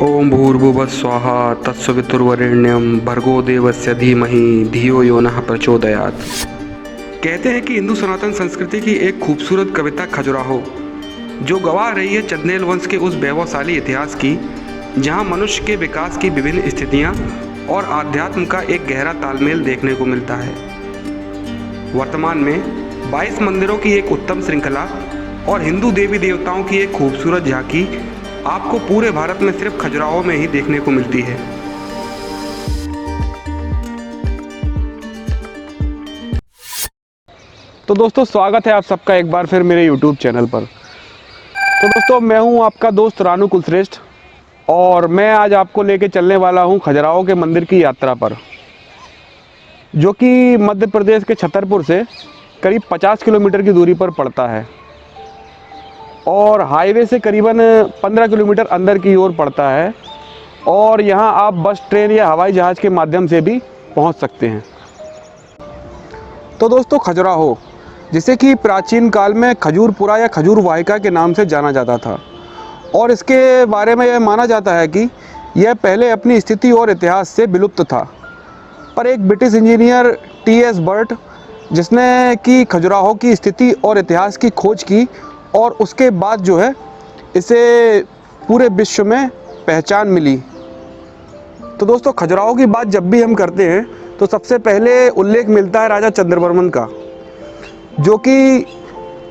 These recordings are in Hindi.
ओम भूर्भुवः स्वाहा तत्सवितुर्वरेण्यं भर्गो देवस्य धीमहि धियो यो नः प्रचोदयात्। कहते हैं कि हिंदू सनातन संस्कृति की एक खूबसूरत कविता खजुराहो, जो गवाह रही है चंदेल वंश के उस वैभवशाली इतिहास की, जहां मनुष्य के विकास की विभिन्न स्थितियां और आध्यात्म का एक गहरा तालमेल देखने को मिलता है। वर्तमान में 22 मंदिरों की एक उत्तम श्रृंखला और हिंदू देवी देवताओं की एक खूबसूरत झांकी आपको पूरे भारत में सिर्फ खजुराहो में ही देखने को मिलती है। तो दोस्तों, स्वागत है आप सबका एक बार फिर मेरे YouTube चैनल पर। तो दोस्तों, मैं हूं आपका दोस्त रानू कुलश्रेष्ठ और मैं आज आपको लेके चलने वाला हूं खजुराहो के मंदिर की यात्रा पर, जो कि मध्य प्रदेश के छतरपुर से करीब 50 किलोमीटर की दूरी पर पड़ता है और हाईवे से करीबन 15 किलोमीटर अंदर की ओर पड़ता है। और यहाँ आप बस, ट्रेन या हवाई जहाज़ के माध्यम से भी पहुँच सकते हैं। तो दोस्तों, खजुराहो, जिसे कि प्राचीन काल में खजूरपुरा या खजूर वाहिका के नाम से जाना जाता था, और इसके बारे में यह माना जाता है कि यह पहले अपनी स्थिति और इतिहास से विलुप्त था। पर एक ब्रिटिश इंजीनियर टी.एस. बर्ट, जिसने कि खजुराहो की स्थिति और इतिहास की खोज की, और उसके बाद जो है इसे पूरे विश्व में पहचान मिली। तो दोस्तों, खजुराहो की बात जब भी हम करते हैं तो सबसे पहले उल्लेख मिलता है राजा चंद्रवर्मन का, जो कि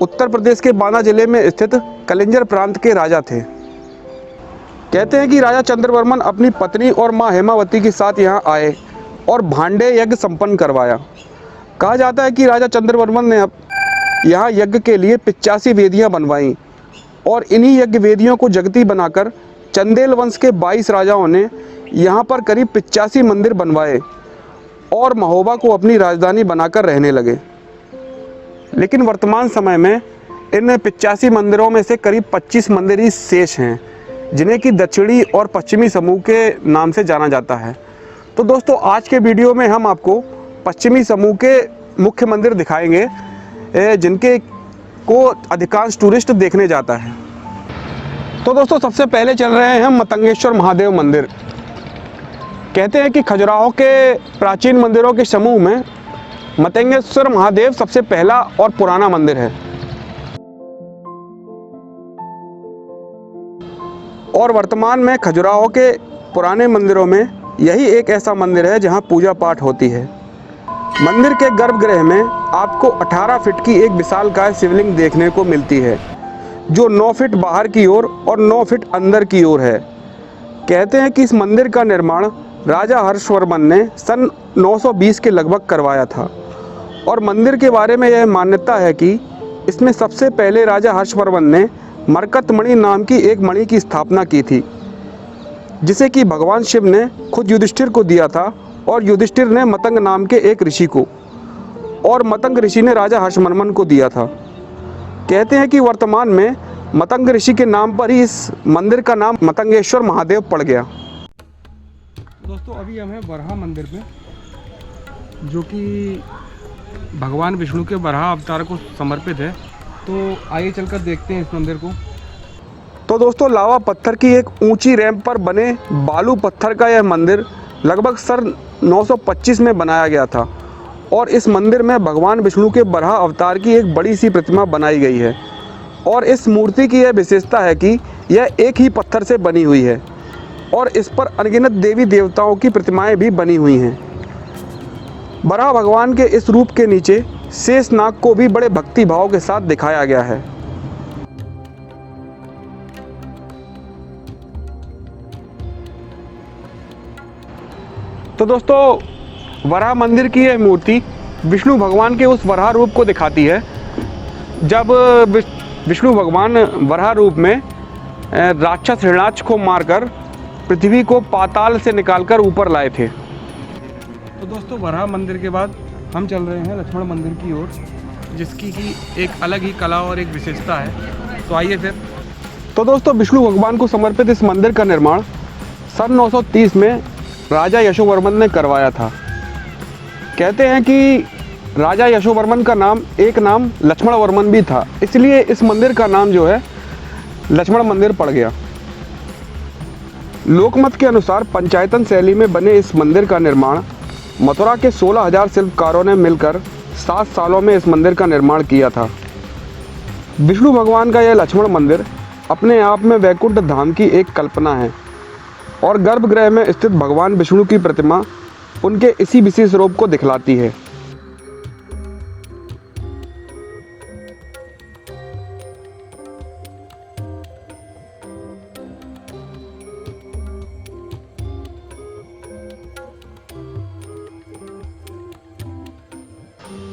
उत्तर प्रदेश के बांदा जिले में स्थित कलिंजर प्रांत के राजा थे। कहते हैं कि राजा चंद्रवर्मन अपनी पत्नी और मां हेमावती के साथ यहां आए और भांडे यज्ञ संपन्न करवाया। कहा जाता है कि राजा चंद्रवर्मन ने यहाँ यज्ञ के लिए 85 वेदियाँ बनवाईं, और इन्हीं यज्ञ वेदियों को जगती बनाकर चंदेल वंश के 22 राजाओं ने यहाँ पर करीब 85 मंदिर बनवाए और महोबा को अपनी राजधानी बनाकर रहने लगे। लेकिन वर्तमान समय में इन 85 मंदिरों में से करीब 25 मंदिर ही शेष हैं, जिन्हें कि दक्षिणी और पश्चिमी समूह के नाम से जाना जाता है। तो दोस्तों, आज के वीडियो में हम आपको पश्चिमी समूह के मुख्य मंदिर दिखाएंगे, जिनके को अधिकांश टूरिस्ट देखने जाता है। तो दोस्तों, सबसे पहले चल रहे हैं हम मतंगेश्वर महादेव मंदिर। कहते हैं कि खजुराहो के प्राचीन मंदिरों के समूह में मतंगेश्वर महादेव सबसे पहला और पुराना मंदिर है, और वर्तमान में खजुराहो के पुराने मंदिरों में यही एक ऐसा मंदिर है जहां पूजा पाठ होती है। मंदिर के गर्भगृह में आपको 18 फीट की एक विशालकाय शिवलिंग देखने को मिलती है, जो 9 फीट बाहर की ओर और 9 फीट अंदर की ओर है। कहते हैं कि इस मंदिर का निर्माण राजा हर्षवर्मन ने सन 920 के लगभग करवाया था, और मंदिर के बारे में यह मान्यता है कि इसमें सबसे पहले राजा हर्षवर्मन ने मरकत मणि नाम की एक मणि की स्थापना की थी, जिसे कि भगवान शिव ने खुद युधिष्ठिर को दिया था, और युधिष्ठिर ने मतंग नाम के एक ऋषि को, और मतंग ऋषि ने राजा हर्षवर्मन को दिया था। कहते हैं कि वर्तमान में मतंग ऋषि के नाम पर ही इस मंदिर का नाम मतंगेश्वर महादेव पड़ गया। दोस्तों, अभी हम हैं वराह मंदिर में, जो कि भगवान विष्णु के वराह अवतार को समर्पित है। तो आइए चलकर देखते हैं इस मंदिर को। तो दोस्तों, लावा पत्थर की एक ऊंची रैंप पर बने बालू पत्थर का यह मंदिर लगभग सन 925 में बनाया गया था, और इस मंदिर में भगवान विष्णु के वराह अवतार की एक बड़ी सी प्रतिमा बनाई गई है। और इस मूर्ति की यह विशेषता है कि यह एक ही पत्थर से बनी हुई है, और इस पर अनगिनत देवी देवताओं की प्रतिमाएं भी बनी हुई हैं। वराह भगवान के इस रूप के नीचे शेषनाग को भी बड़े भक्ति भाव के साथ दिखाया गया है। तो दोस्तों, वराह मंदिर की यह मूर्ति विष्णु भगवान के उस वराह रूप को दिखाती है, जब विष्णु भगवान वराह रूप में राक्षस हिरण्याक्ष को मारकर पृथ्वी को पाताल से निकालकर ऊपर लाए थे। तो दोस्तों, वराह मंदिर के बाद हम चल रहे हैं लक्ष्मण मंदिर की ओर, जिसकी की एक अलग ही कला और एक विशेषता है। तो आइए फिर। तो दोस्तों, विष्णु भगवान को समर्पित इस मंदिर का निर्माण सन 930 में राजा यशोवर्मन ने करवाया था। कहते हैं कि राजा यशोवर्मन का नाम एक नाम लक्ष्मण वर्मन भी था, इसलिए इस मंदिर का नाम जो है लक्ष्मण मंदिर पड़ गया। लोकमत के अनुसार पंचायतन शैली में बने इस मंदिर का निर्माण मथुरा के 16,000 शिल्पकारों ने मिलकर 7 सालों में इस मंदिर का निर्माण किया था। विष्णु भगवान का यह लक्ष्मण मंदिर अपने आप में वैकुंठ धाम की एक कल्पना है और गर्भगृह में स्थित भगवान विष्णु की प्रतिमा उनके इसी विशेष रूप को दिखलाती है।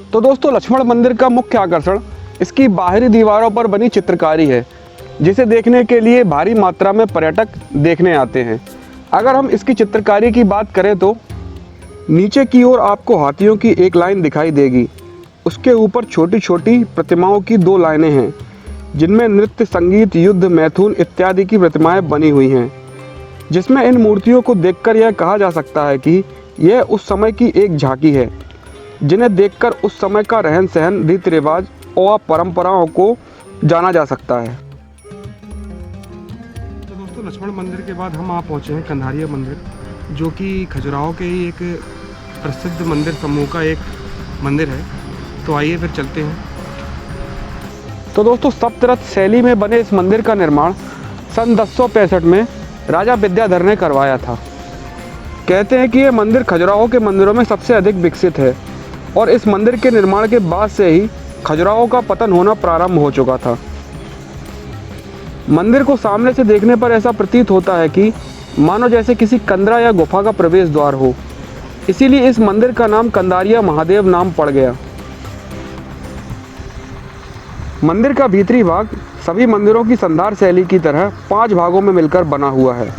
तो दोस्तों, लक्ष्मण मंदिर का मुख्य आकर्षण इसकी बाहरी दीवारों पर बनी चित्रकारी है, जिसे देखने के लिए भारी मात्रा में पर्यटक देखने आते हैं। अगर हम इसकी चित्रकारी की बात करें तो नीचे की ओर आपको हाथियों की एक लाइन दिखाई देगी। उसके ऊपर छोटी छोटी प्रतिमाओं की 2 लाइनें हैं, जिनमें नृत्य, संगीत, युद्ध, मैथुन इत्यादि की प्रतिमाएं बनी हुई हैं, जिसमें इन मूर्तियों को देखकर यह कहा जा सकता है कि यह उस समय की एक झांकी है, जिन्हें देखकर उस समय का रहन सहन, रीति रिवाज और परंपराओं को जाना जा सकता है। तो दोस्तों, लक्ष्मण मंदिर के बाद हम पहुंचे हैं कंधारिया मंदिर, जो कि खजुराहो के ही एक प्रसिद्ध मंदिर समूह का एक मंदिर है। तो आइए फिर चलते हैं। तो दोस्तों, सप्तरथ शैली में बने इस मंदिर का निर्माण सन 1065 में राजा विद्याधर ने करवाया था। कहते हैं कि यह मंदिर खजुराहो के मंदिरों में सबसे अधिक विकसित है और इस मंदिर के निर्माण के बाद से ही खजुराहो का पतन होना प्रारंभ हो चुका था। मंदिर को सामने से देखने पर ऐसा प्रतीत होता है कि मानो जैसे किसी कंदरा या गुफा का प्रवेश द्वार हो, इसीलिए इस मंदिर का नाम कंदारिया महादेव नाम पड़ गया। मंदिर का भीतरी भाग सभी मंदिरों की संधार शैली की तरह 5 भागों में मिलकर बना हुआ है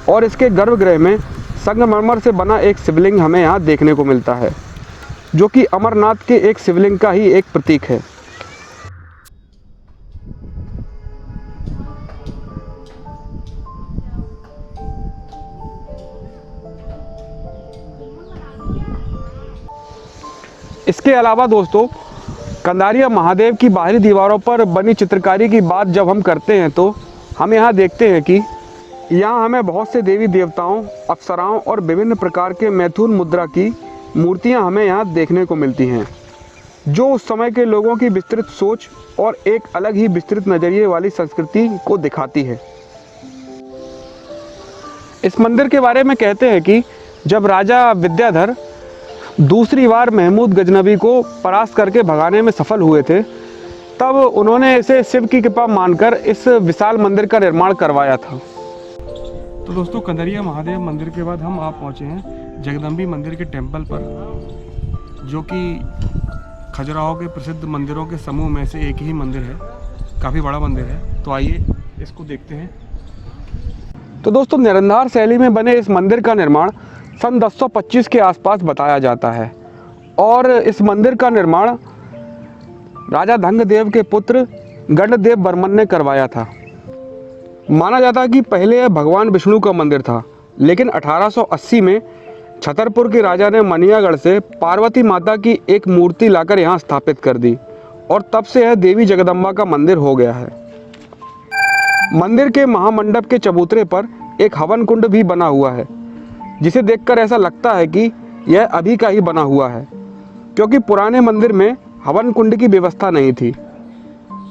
और इसके गर्भगृह में संगमरमर से बना एक शिवलिंग हमें यहाँ देखने को मिलता है, जो कि अमरनाथ के एक शिवलिंग का ही एक प्रतीक है। इसके अलावा दोस्तों, कंदारिया महादेव की बाहरी दीवारों पर बनी चित्रकारी की बात जब हम करते हैं तो हम यहाँ देखते हैं कि यहाँ हमें बहुत से देवी देवताओं, अप्सराओं और विभिन्न प्रकार के मैथुन मुद्रा की मूर्तियाँ हमें यहाँ देखने को मिलती हैं, जो उस समय के लोगों की विस्तृत सोच और एक अलग ही विस्तृत नज़रिए वाली संस्कृति को दिखाती है। इस मंदिर के बारे में कहते हैं कि जब राजा विद्याधर दूसरी बार महमूद गजनबी को परास्त करके भगाने में सफल हुए थे, तब उन्होंने इसे शिव की कृपा मानकर इस विशाल मंदिर का निर्माण करवाया था। तो दोस्तों, कंदारिया महादेव मंदिर के बाद हम पहुँचे हैं जगदम्बी मंदिर के टेंपल पर, जो कि खजुराहो के प्रसिद्ध मंदिरों के समूह में से एक ही मंदिर है। काफ़ी बड़ा मंदिर है, तो आइए इसको देखते हैं। तो दोस्तों, निरंधार शैली में बने इस मंदिर का निर्माण सन 1025 के आसपास बताया जाता है और इस मंदिर का निर्माण राजा धंगदेव के पुत्र गणदेव बर्मन ने करवाया था। माना जाता है कि पहले यह भगवान विष्णु का मंदिर था, लेकिन 1880 में छतरपुर के राजा ने मनियागढ़ से पार्वती माता की एक मूर्ति लाकर यहाँ स्थापित कर दी और तब से यह देवी जगदम्बा का मंदिर हो गया है। मंदिर के महामंडप के चबूतरे पर एक हवन कुंड भी बना हुआ है, जिसे देखकर ऐसा लगता है कि यह अभी का ही बना हुआ है, क्योंकि पुराने मंदिर में हवन कुंड की व्यवस्था नहीं थी।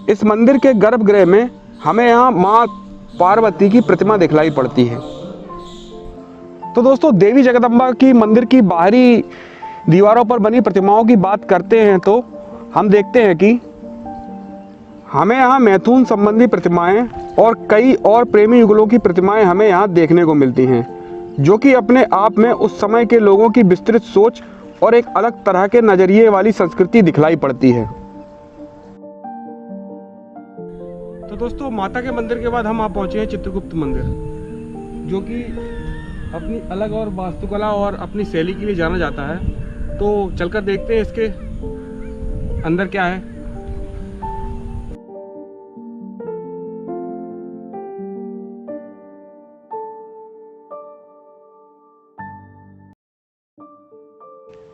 इस मंदिर के गर्भगृह में हमें यहाँ माँ पार्वती की प्रतिमा दिखलाई पड़ती है। तो दोस्तों, देवी जगदम्बा की मंदिर की बाहरी दीवारों पर बनी प्रतिमाओं की बात करते हैं तो हम देखते हैं कि हमें यहाँ मैथुन संबंधी प्रतिमाएं और कई और प्रेमी युगलों की प्रतिमाएं हमें यहाँ देखने को मिलती हैं, जो कि अपने आप में उस समय के लोगों की विस्तृत सोच और एक अलग तरह के नज़रिए वाली संस्कृति दिखलाई पड़ती है। तो दोस्तों, माता के मंदिर के बाद हम पहुँचे हैं चित्रगुप्त मंदिर, जो कि अपनी अलग और वास्तुकला और अपनी शैली के लिए जाना जाता है। तो चलकर देखते हैं इसके अंदर क्या है।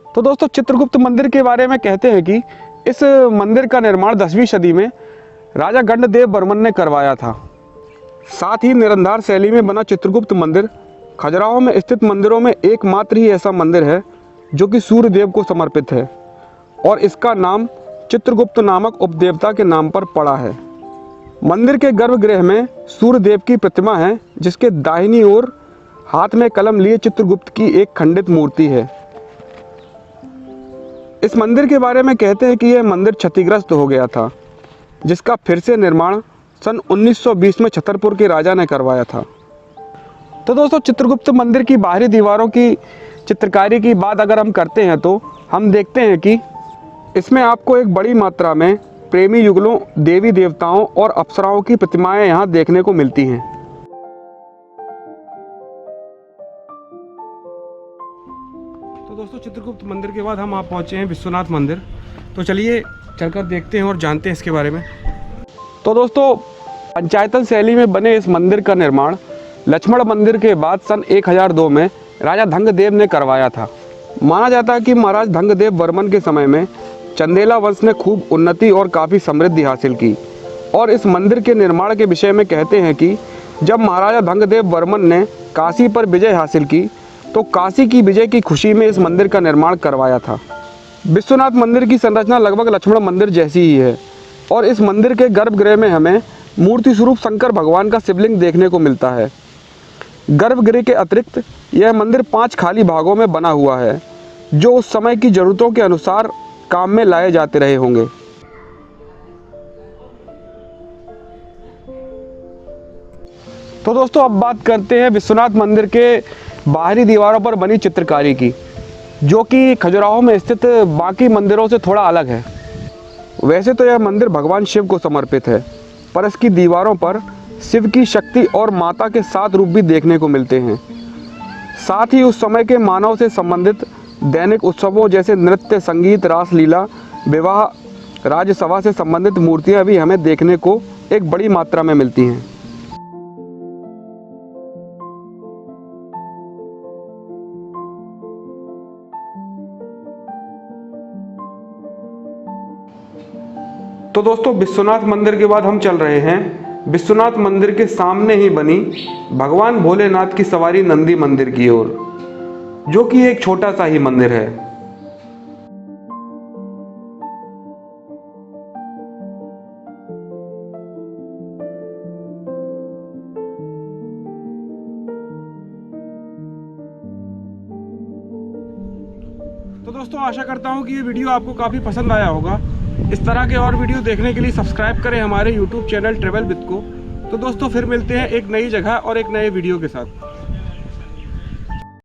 तो दोस्तों, चित्रगुप्त मंदिर के बारे में कहते हैं कि इस मंदिर का निर्माण 10वीं सदी में राजा गणदेव बर्मन ने करवाया था। साथ ही निरंधार शैली में बना चित्रगुप्त मंदिर खजुराहो में स्थित मंदिरों में एकमात्र ही ऐसा मंदिर है जो कि सूर्य देव को समर्पित है और इसका नाम चित्रगुप्त नामक उपदेवता के नाम पर पड़ा है। मंदिर के गर्भगृह में सूर्य देव की प्रतिमा है जिसके दाहिनी ओर हाथ में कलम लिए चित्रगुप्त की एक खंडित मूर्ति है। इस मंदिर के बारे में कहते हैं कि यह मंदिर क्षतिग्रस्त हो गया था जिसका फिर से निर्माण सन 1920 में छतरपुर के राजा ने करवाया था। तो दोस्तों, चित्रगुप्त मंदिर की बाहरी दीवारों की चित्रकारी की बात अगर हम करते हैं तो हम देखते हैं कि इसमें आपको एक बड़ी मात्रा में प्रेमी युगलों, देवी देवताओं और अप्सराओं की प्रतिमाएं यहाँ देखने को मिलती हैं। तो दोस्तों, चित्रगुप्त मंदिर के बाद हम आप पहुँचे हैं विश्वनाथ मंदिर। तो चलिए चलकर देखते हैं और जानते हैं इसके बारे में। तो दोस्तों, पंचायतन शैली में बने इस मंदिर का निर्माण लक्ष्मण मंदिर के बाद सन 1002 में राजा धंगदेव ने करवाया था। माना जाता है कि महाराज धंगदेव वर्मन के समय में चंदेला वंश ने खूब उन्नति और काफ़ी समृद्धि हासिल की और इस मंदिर के निर्माण के विषय में कहते हैं कि जब महाराजा धंगदेव वर्मन ने काशी पर विजय हासिल की तो काशी की विजय की खुशी में इस मंदिर का निर्माण करवाया था। विश्वनाथ मंदिर की संरचना लगभग लक्ष्मण मंदिर जैसी ही है और इस मंदिर के गर्भगृह में हमें मूर्ति स्वरूप शंकर भगवान का शिवलिंग देखने को मिलता है। गर्भगृह के अतिरिक्त यह मंदिर 5 खाली भागों में बना हुआ है जो उस समय की ज़रूरतों के अनुसार काम में लाए जाते रहे होंगे। तो दोस्तों, अब बात करते हैं विश्वनाथ मंदिर के बाहरी दीवारों पर बनी चित्रकारी की, जो कि खजुराहो में स्थित बाकी मंदिरों से थोड़ा अलग है। वैसे तो यह मंदिर भगवान शिव को समर्पित है, पर इसकी दीवारों पर शिव की शक्ति और माता के 7 रूप भी देखने को मिलते हैं। साथ ही उस समय के मानव से संबंधित दैनिक उत्सवों जैसे नृत्य, संगीत, रासलीला, विवाह, राजसभा से संबंधित मूर्तियां भी हमें देखने को एक बड़ी मात्रा में मिलती हैं। तो दोस्तों, विश्वनाथ मंदिर के बाद हम चल रहे हैं विश्वनाथ मंदिर के सामने ही बनी भगवान भोलेनाथ की सवारी नंदी मंदिर की ओर, जो कि एक छोटा सा ही मंदिर है। तो दोस्तों, आशा करता हूँ कि ये वीडियो आपको काफ़ी पसंद आया होगा। इस तरह के और वीडियो देखने के लिए सब्सक्राइब करें हमारे YouTube चैनल ट्रेवल विद को। तो दोस्तों, फिर मिलते हैं एक नई जगह और एक नए वीडियो के साथ।